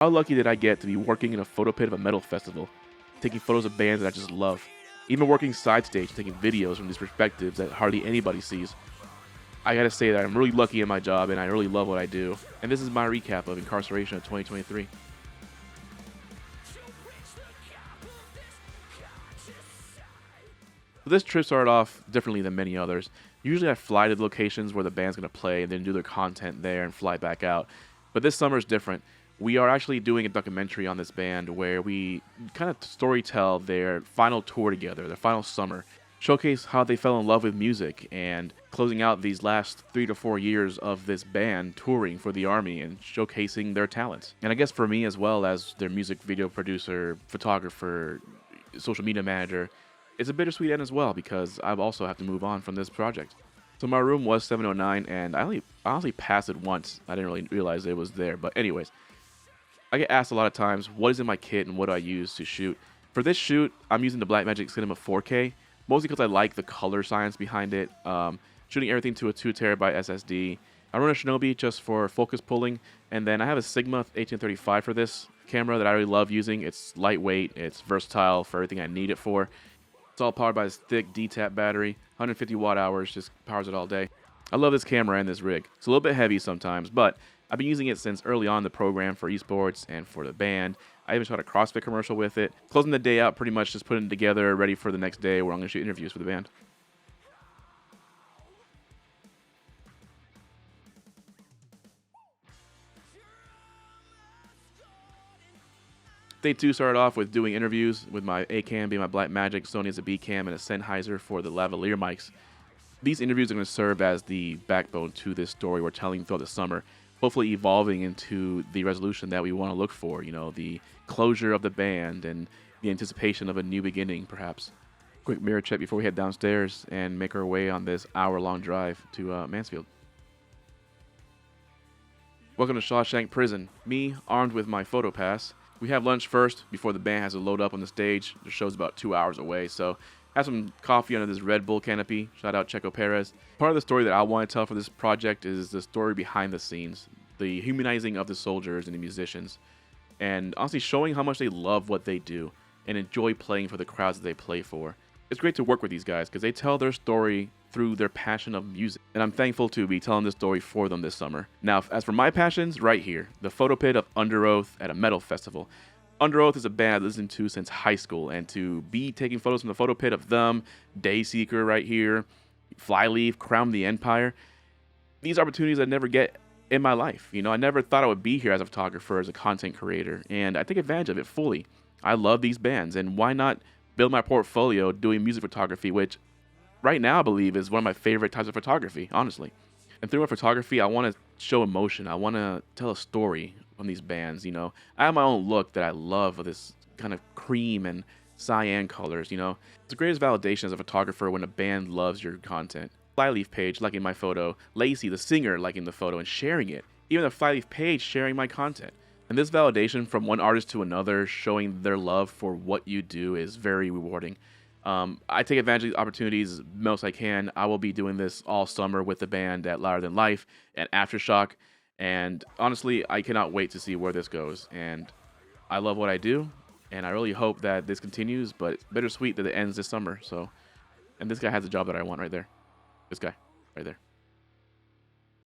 How lucky did I get to be working in a photo pit of a metal festival, taking photos of bands that I just love, even working side stage, taking videos from these perspectives that hardly anybody sees. I gotta say that I'm really lucky in my job and I really love what I do. And this is my recap of Incarceration of 2023. So this trip started off differently than many others. Usually I fly to the locations where the band's gonna play and then do their content there and fly back out. But this summer is different. We are actually doing a documentary on this band where we kind of storytell their final tour together, their final summer, showcase how they fell in love with music and closing out these last 3 to 4 years of this band touring for the Army and showcasing their talents. And I guess for me as well as their music video producer, photographer, social media manager, it's a bittersweet end as well because I also have to move on from this project. So my room was 709 and I honestly passed it once. I didn't really realize it was there, but anyways. I get asked a lot of times, what is in my kit and what do I use to shoot? For this shoot, I'm using the Blackmagic Cinema 4K, mostly because I like the color science behind it. Shooting everything to a 2TB SSD. I run a Shinobi just for focus pulling, and then I have a Sigma 1835 for this camera that I really love using. It's lightweight, it's versatile for everything I need it for. It's all powered by this thick D-tap battery, 150 watt hours, just powers it all day. I love this camera and this rig. It's a little bit heavy sometimes, but I've been using it since early on in the program for esports and for the band. I even shot a CrossFit commercial with it. Closing the day out, pretty much just putting it together, ready for the next day where I'm going to shoot interviews for the band. Day 2 started off with doing interviews with my A cam being my Blackmagic, Sony as a B cam, and a Sennheiser for the lavalier mics. These interviews are going to serve as the backbone to this story we're telling throughout the summer, hopefully evolving into the resolution that we want to look for, the closure of the band and the anticipation of a new beginning, perhaps. Quick mirror check before we head downstairs and make our way on this hour-long drive to Mansfield. Welcome to Shawshank Prison. Me, armed with my photo pass. We have lunch first before the band has to load up on the stage. The show's about 2 hours away, so have some coffee under this Red Bull canopy. Shout out Checo Perez. Part of the story that I want to tell for this project is the story behind the scenes, the humanizing of the soldiers and the musicians, and honestly showing how much they love what they do and enjoy playing for the crowds that they play for. It's great to work with these guys because they tell their story through their passion of music, and I'm thankful to be telling this story for them this summer. Now, as for my passions, right here, the photo pit of Under Oath at a metal festival. Under Oath is a band I've listened to since high school, and to be taking photos from the photo pit of them, Dayseeker right here, Flyleaf, Crown the Empire, these opportunities I never get in my life. I never thought I would be here as a photographer, as a content creator, and I take advantage of it fully. I love these bands, and why not build my portfolio doing music photography, which right now I believe is one of my favorite types of photography, honestly. And through my photography, I want to show emotion. I want to tell a story on these bands, I have my own look that I love of this kind of cream and cyan colors, It's the greatest validation as a photographer when a band loves your content. Flyleaf page liking my photo, Lacey, the singer, liking the photo and sharing it. Even the Flyleaf page sharing my content. And this validation from one artist to another, showing their love for what you do is very rewarding. I take advantage of these opportunities most I can. I will be doing this all summer with the band at Louder Than Life and Aftershock. And honestly, I cannot wait to see where this goes. And I love what I do, and I really hope that this continues, but it's bittersweet that it ends this summer. And this guy has the job that I want right there. This guy right there.